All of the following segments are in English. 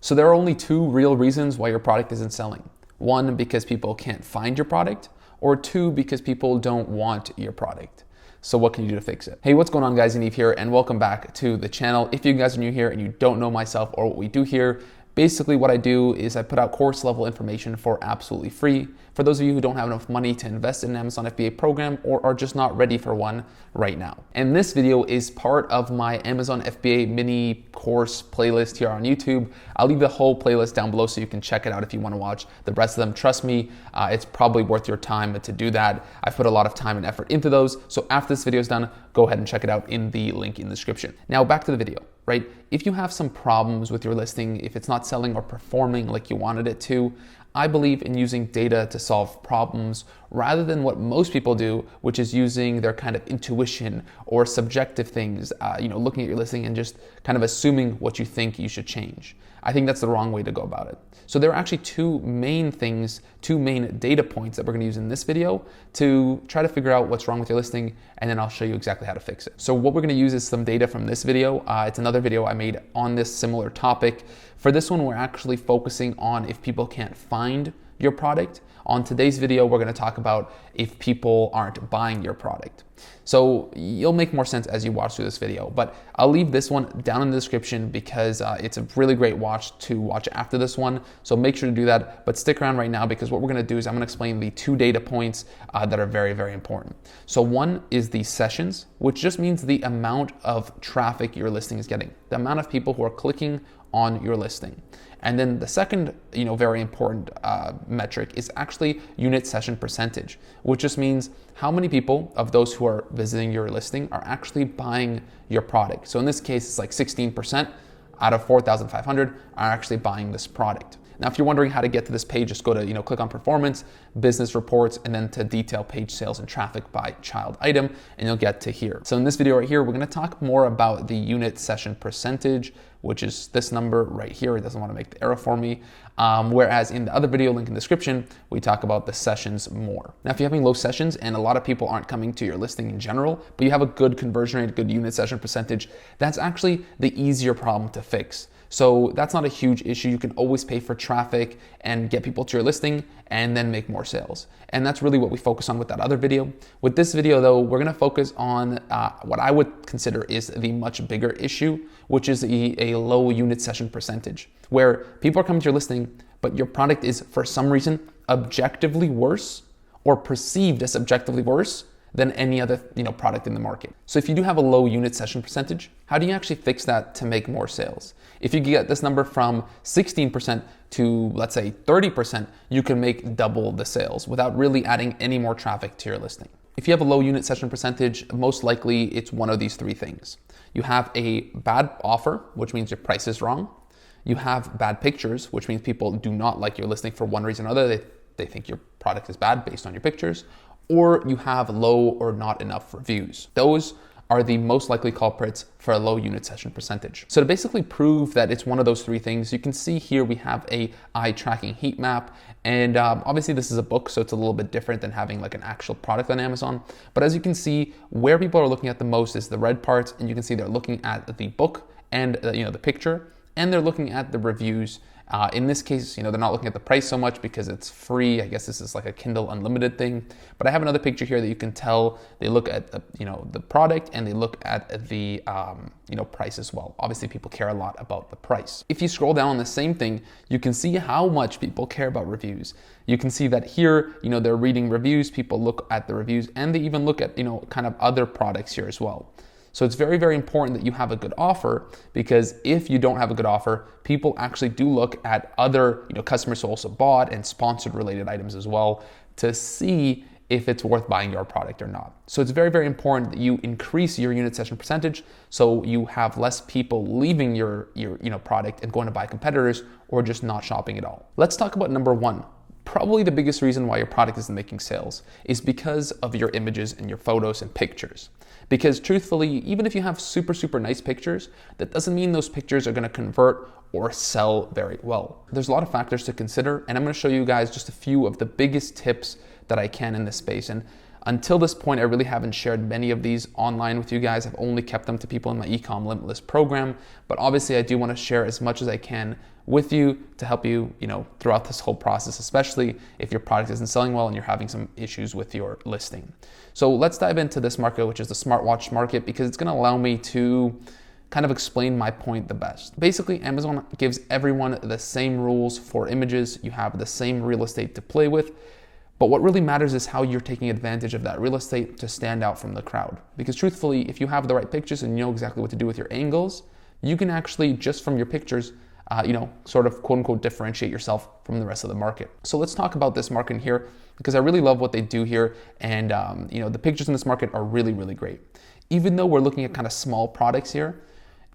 So there are only two real reasons why your product isn't selling. One, because people can't find your product, or two, because people don't want your product. So what can you do to fix it? Hey, what's going on guys? Yaniv here, and welcome back to the channel. If you guys are new here and you don't know myself or what we do here, basically what I do is I put out course level information for absolutely free. For those of you who don't have enough money to invest in an Amazon FBA program or are just not ready for one right now. And this video is part of my Amazon FBA mini course playlist here on YouTube. I'll leave the whole playlist down below so you can check it out if you want to watch the rest of them. Trust me, it's probably worth your time to do that. I've put a lot of time and effort into those. So after this video is done, go ahead and check it out in the link in the description. Now back to the video. Right? If you have some problems with your listing, if it's not selling or performing like you wanted it to, I believe in using data to solve problems rather than what most people do, which is using their kind of intuition or subjective things, looking at your listing and just kind of assuming what you think you should change. I think that's the wrong way to go about it. So there are actually two main data points that we're going to use in this video to try to figure out what's wrong with your listing, and then I'll show you exactly how to fix it. So what we're going to use is some data from this video. It's another video I made on this similar topic. For this one, we're actually focusing on if people can't find your product. On today's video, we're going to talk about if people aren't buying your product. So you'll make more sense as you watch through this video, but I'll leave this one down in the description because it's a really great watch to watch after this one. So make sure to do that, but stick around right now because what we're going to do is I'm going to explain the two data points that are very, very important. So one is the sessions, which just means the amount of traffic your listing is getting, the amount of people who are clicking on your listing. And then the second, very important metric is actually unit session percentage, which just means how many people of those who are visiting your listing are actually buying your product. So in this case, it's like 16% out of 4,500 are actually buying this product. Now, if you're wondering how to get to this page, just go to, click on performance, business reports, and then to detail page sales and traffic by child item, and you'll get to here. So in this video right here, we're gonna talk more about the unit session percentage, which is this number right here. It doesn't wanna make the arrow for me. Whereas in the other video, link in the description, we talk about the sessions more. Now, if you're having low sessions and a lot of people aren't coming to your listing in general, but you have a good conversion rate, good unit session percentage, that's actually the easier problem to fix. So that's not a huge issue. You can always pay for traffic and get people to your listing and then make more sales. And that's really what we focus on with that other video. With this video though, we're gonna focus on what I would consider is the much bigger issue, which is a low unit session percentage, where people are coming to your listing, but your product is for some reason objectively worse or perceived as objectively worse than any other product in the market. So if you do have a low unit session percentage, how do you actually fix that to make more sales? If you get this number from 16% to let's say 30%, you can make double the sales without really adding any more traffic to your listing. If you have a low unit session percentage, most likely it's one of these three things. You have a bad offer, which means your price is wrong. You have bad pictures, which means people do not like your listing for one reason or another. They think your product is bad based on your pictures. Or you have low or not enough reviews. Those are the most likely culprits for a low unit session percentage. So to basically prove that it's one of those three things, you can see here we have a eye tracking heat map. And obviously this is a book, so it's a little bit different than having like an actual product on Amazon. But as you can see, where people are looking at the most is the red parts, and you can see they're looking at the book and the picture, and they're looking at the reviews. In this case, they're not looking at the price so much because it's free. I guess this is like a Kindle Unlimited thing. But I have another picture here that you can tell they look at the product and they look at the price as well. Obviously, people care a lot about the price. If you scroll down on the same thing, you can see how much people care about reviews. You can see that here, they're reading reviews. People look at the reviews and they even look at kind of other products here as well. So it's very, very important that you have a good offer, because if you don't have a good offer, people actually do look at other customers who also bought and sponsored related items as well to see if it's worth buying your product or not. So it's very, very important that you increase your unit session percentage so you have less people leaving your product and going to buy competitors or just not shopping at all. Let's talk about number one. Probably the biggest reason why your product isn't making sales is because of your images and your photos and pictures. Because truthfully, even if you have super, super nice pictures, that doesn't mean those pictures are gonna convert or sell very well. There's a lot of factors to consider, and I'm gonna show you guys just a few of the biggest tips that I can in this space. And until this point, I really haven't shared many of these online with you guys. I've only kept them to people in my Ecom Limitless program, but obviously I do wanna share as much as I can with you to help you, throughout this whole process, especially if your product isn't selling well and you're having some issues with your listing. So let's dive into this market, which is the smartwatch market, because it's going to allow me to kind of explain my point the best. Basically, Amazon gives everyone the same rules for images. You have the same real estate to play with. But what really matters is how you're taking advantage of that real estate to stand out from the crowd. Because truthfully, if you have the right pictures and you know exactly what to do with your angles, you can actually, just from your pictures, sort of quote unquote differentiate yourself from the rest of the market. So let's talk about this market here, because I really love what they do here. And the pictures in this market are really, really great. Even though we're looking at kind of small products here,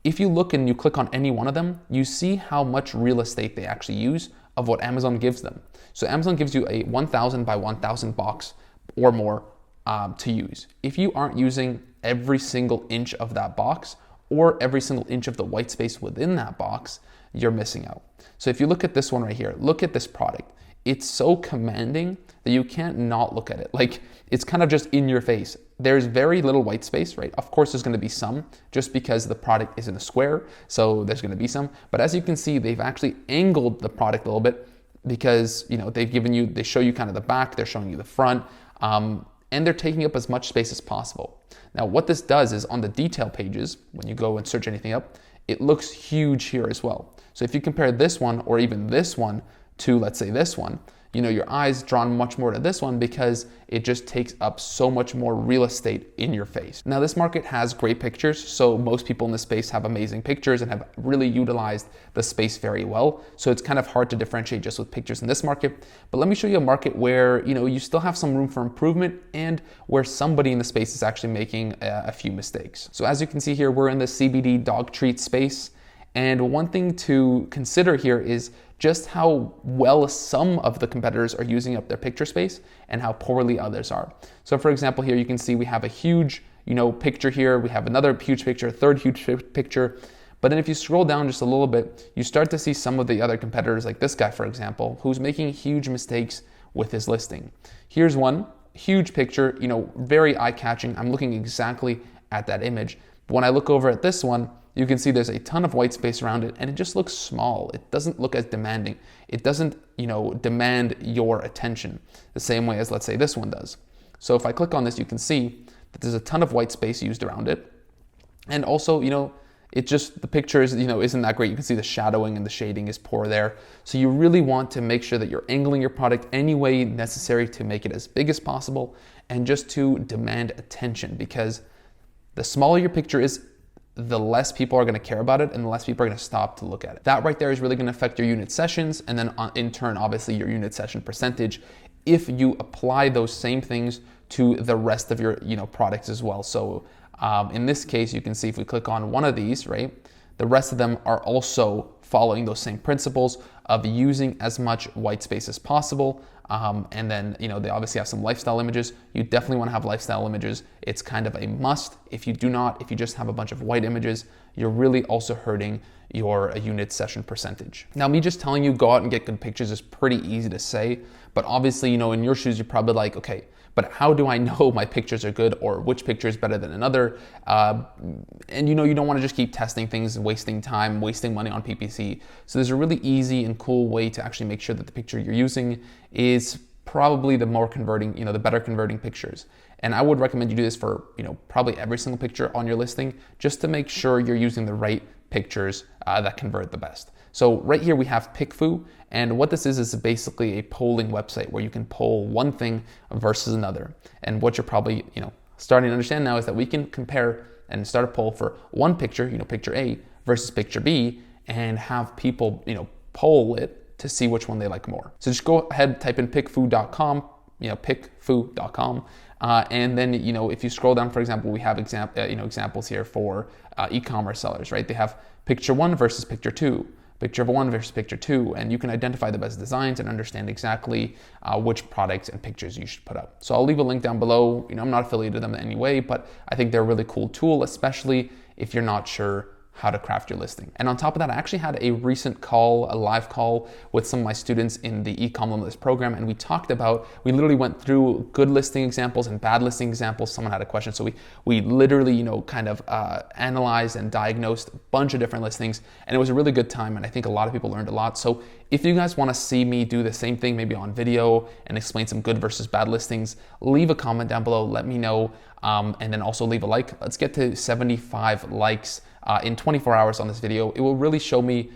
if you look and you click on any one of them, you see how much real estate they actually use of what Amazon gives them. So Amazon gives you a 1,000 by 1,000 box or more to use. If you aren't using every single inch of that box or every single inch of the white space within that box, you're missing out. So if you look at this one right here, look at this product. It's so commanding that you can't not look at it. Like, it's kind of just in your face. There's very little white space, right? Of course, there's going to be some just because the product is in a square. So there's going to be some. But as you can see, they've actually angled the product a little bit because, they show you kind of the back, they're showing you the front, and they're taking up as much space as possible. Now, what this does is on the detail pages, when you go and search anything up, it looks huge here as well. So if you compare this one or even this one to, let's say, this one, your eyes drawn much more to this one because it just takes up so much more real estate in your face. Now, this market has great pictures, so most people in this space have amazing pictures and have really utilized the space very well. So it's kind of hard to differentiate just with pictures in this market. But let me show you a market where, you still have some room for improvement and where somebody in the space is actually making a few mistakes. So as you can see here, we're in the CBD dog treat space. And one thing to consider here is just how well some of the competitors are using up their picture space and how poorly others are. So for example, here you can see we have a huge, picture here. We have another huge picture, a third huge picture. But then if you scroll down just a little bit, you start to see some of the other competitors, like this guy, for example, who's making huge mistakes with his listing. Here's one huge picture, very eye-catching. I'm looking exactly at that image. But when I look over at this one, you can see there's a ton of white space around it and it just looks small. It doesn't look as demanding. It doesn't, demand your attention the same way as, let's say, this one does. So if I click on this, you can see that there's a ton of white space used around it. And also, it just, the picture is, isn't that great. You can see the shadowing and the shading is poor there. So you really want to make sure that you're angling your product any way necessary to make it as big as possible and just to demand attention, because the smaller your picture is, the less people are going to care about it and the less people are going to stop to look at it. That right there is really going to affect your unit sessions and then in turn, obviously, your unit session percentage if you apply those same things to the rest of your products as well. So in this case, you can see if we click on one of these, right, the rest of them are also following those same principles of using as much white space as possible. And then, they obviously have some lifestyle images. You definitely want to have lifestyle images. It's kind of a must. If you just have a bunch of white images, you're really also hurting your unit session percentage. Now, me just telling you go out and get good pictures is pretty easy to say, but obviously, in your shoes, you're probably like, okay, but how do I know my pictures are good or which picture is better than another? And you don't want to just keep testing things, wasting time, wasting money on PPC. So there's a really easy and cool way to actually make sure that the picture you're using is probably the more converting, the better converting pictures. And I would recommend you do this for, probably every single picture on your listing, just to make sure you're using the right pictures that convert the best. So right here we have PickFu, and what this is basically a polling website where you can poll one thing versus another. And what you're probably, starting to understand now is that we can compare and start a poll for one picture, picture A versus picture B, and have people, poll it to see which one they like more. So just go ahead, type in pickfu.com, pickfu.com. And then, if you scroll down, for example, we have examples here for e-commerce sellers, right? They have picture 1 versus picture 2, picture 1 versus picture 2, and you can identify the best designs and understand exactly which products and pictures you should put up. So I'll leave a link down below. I'm not affiliated with them in any way, but I think they're a really cool tool, especially if you're not sure how to craft your listing. And on top of that, I actually had a recent call, a live call with some of my students in the e-com limitless program. And we literally went through good listing examples and bad listing examples. Someone had a question. So we literally, kind of analyzed and diagnosed a bunch of different listings. And it was a really good time. And I think a lot of people learned a lot. So if you guys want to see me do the same thing, maybe on video and explain some good versus bad listings, leave a comment down below, let me know. And then also leave a like. Let's get to 75 likes in 24 hours on this video. It will really show me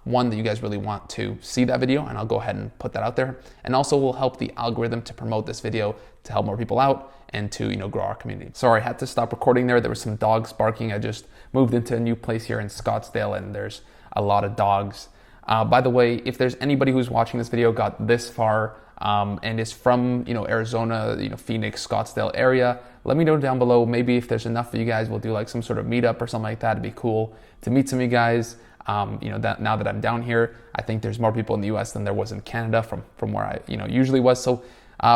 one, that you guys really want to see that video, and I'll go ahead and put that out there. And also will help the algorithm to promote this video to help more people out and to grow our community. Sorry, I had to stop recording there. There was some dogs barking. I just moved into a new place here in Scottsdale, and there's a lot of dogs. By the way, if there's anybody who's watching this video got this far and is from Arizona, Phoenix, Scottsdale area, let me know down below. Maybe if there's enough for you guys, we'll do like some sort of meetup or something like that. It'd be cool to meet some of you guys. That now that I'm down here, I think there's more people in the US than there was in Canada from where I usually was. So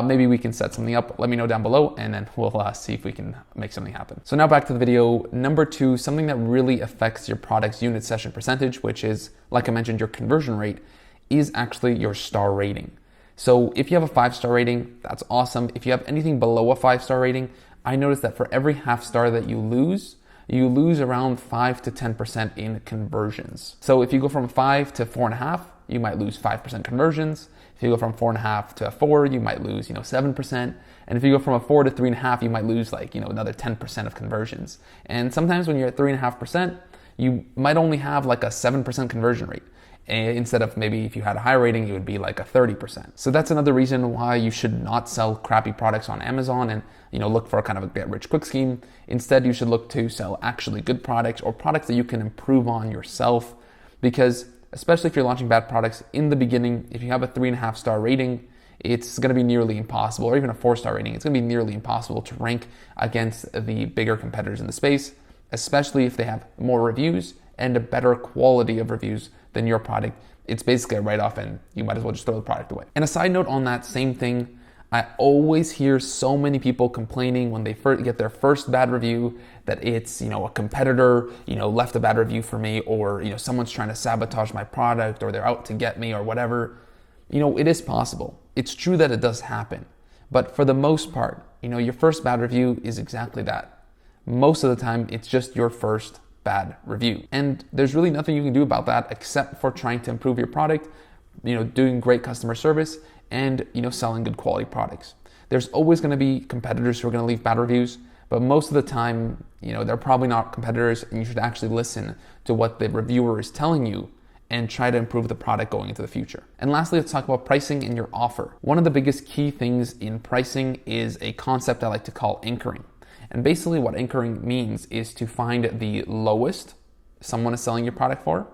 maybe we can set something up. Let me know down below, and then we'll see if we can make something happen. So now back to the video. Number 2, something that really affects your product's unit session percentage, which is, like I mentioned, your conversion rate, is actually your star rating. So if you have a 5-star rating, that's awesome. If you have anything below a 5-star rating, I noticed that for every half star that you lose around 5 to 10% in conversions. So if you go from 5 to 4.5, you might lose 5% conversions. If you go from 4.5 to a 4, you might lose 7%. And if you go from a 4 to 3.5, you might lose another 10% of conversions. And sometimes when you're at 3.5%, you might only have like a 7% conversion rate. Instead of maybe if you had a high rating, it would be like a 30%. So that's another reason why you should not sell crappy products on Amazon and look for a kind of a get rich quick scheme. Instead, you should look to sell actually good products or products that you can improve on yourself. Because especially if you're launching bad products in the beginning, if you have a 3.5-star rating, it's going to be nearly impossible, or even a 4-star rating, it's going to be nearly impossible to rank against the bigger competitors in the space, especially if they have more reviews and a better quality of reviews than your product. It's basically a write-off, and you might as well just throw the product away. And a side note on that same thing, I always hear so many people complaining when they first get their first bad review that it's, a competitor, left a bad review for me, or, someone's trying to sabotage my product, or they're out to get me, or whatever. It is possible. It's true that it does happen. But for the most part, your first bad review is exactly that. Most of the time, it's just your first bad review. And there's really nothing you can do about that except for trying to improve your product, doing great customer service, and selling good quality products. There's always going to be competitors who are going to leave bad reviews, but most of the time, they're probably not competitors, and you should actually listen to what the reviewer is telling you and try to improve the product going into the future. And lastly, let's talk about pricing and your offer. One of the biggest key things in pricing is a concept I like to call anchoring. And basically what anchoring means is to find the lowest someone is selling your product for,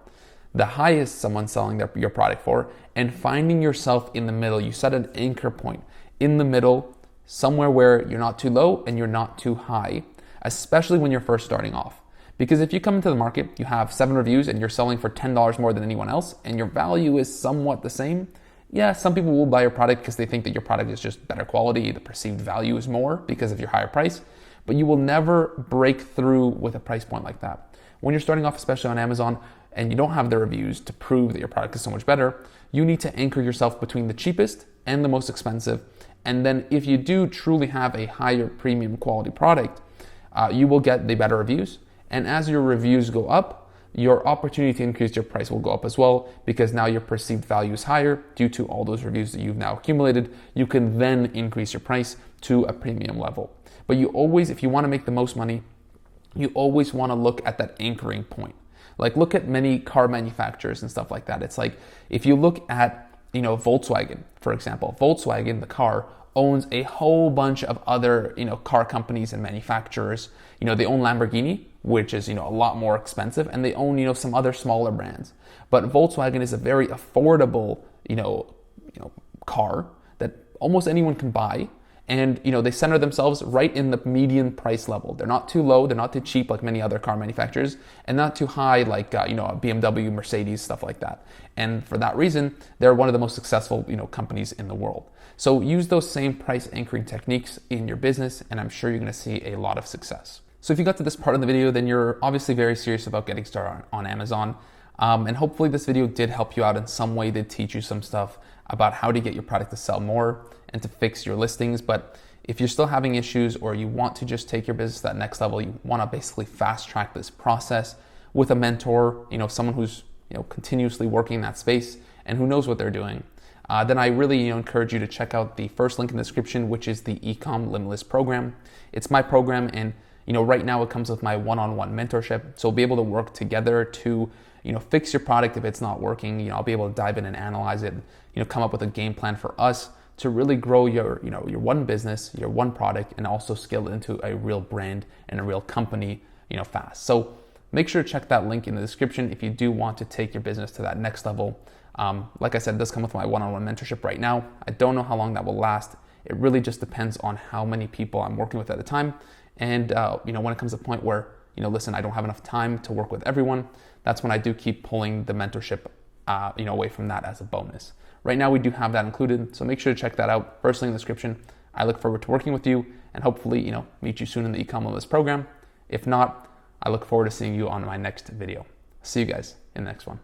the highest someone's selling your product for, and finding yourself in the middle. You set an anchor point in the middle, somewhere where you're not too low and you're not too high, especially when you're first starting off. Because if you come into the market, you have 7 reviews and you're selling for $10 more than anyone else, and your value is somewhat the same, yeah, some people will buy your product because they think that your product is just better quality, the perceived value is more because of your higher price, but you will never break through with a price point like that. When you're starting off, especially on Amazon, and you don't have the reviews to prove that your product is so much better, you need to anchor yourself between the cheapest and the most expensive. And then if you do truly have a higher premium quality product, you will get the better reviews. And as your reviews go up, your opportunity to increase your price will go up as well, because now your perceived value is higher due to all those reviews that you've now accumulated. You can then increase your price to a premium level. But you always, if you want to make the most money, you always want to look at that anchoring point. Like look at many car manufacturers and stuff like that. It's like if you look at, Volkswagen, for example. Volkswagen, the car, owns a whole bunch of other, car companies and manufacturers. They own Lamborghini, which is, a lot more expensive, and they own, some other smaller brands. But Volkswagen is a very affordable, car that almost anyone can buy. And, they center themselves right in the median price level. They're not too low, they're not too cheap like many other car manufacturers, and not too high like, a BMW, Mercedes, stuff like that. And for that reason, they're one of the most successful, companies in the world. So use those same price anchoring techniques in your business, and I'm sure you're gonna see a lot of success. So if you got to this part of the video, then you're obviously very serious about getting started on Amazon. And hopefully this video did help you out in some way, did teach you some stuff about how to get your product to sell more and to fix your listings. But if you're still having issues, or you want to just take your business to that next level, you want to basically fast track this process with a mentor, someone who's continuously working in that space and who knows what they're doing, then I really encourage you to check out the first link in the description, which is the Ecom Limitless program. It's my program, and right now it comes with my one-on-one mentorship. So we'll be able to work together to fix your product if it's not working. I'll be able to dive in and analyze it, come up with a game plan for us to really grow your one business, your one product, and also scale it into a real brand and a real company, fast. So make sure to check that link in the description if you do want to take your business to that next level. Like I said, it does come with my one-on-one mentorship right now. I don't know how long that will last. It really just depends on how many people I'm working with at a time. And when it comes to a point where, listen, I don't have enough time to work with everyone, that's when I do keep pulling the mentorship away from that as a bonus. Right now we do have that included, so make sure to check that out. First link in the description. I look forward to working with you and hopefully, meet you soon in the Ecom Limitless program. If not, I look forward to seeing you on my next video. See you guys in the next one.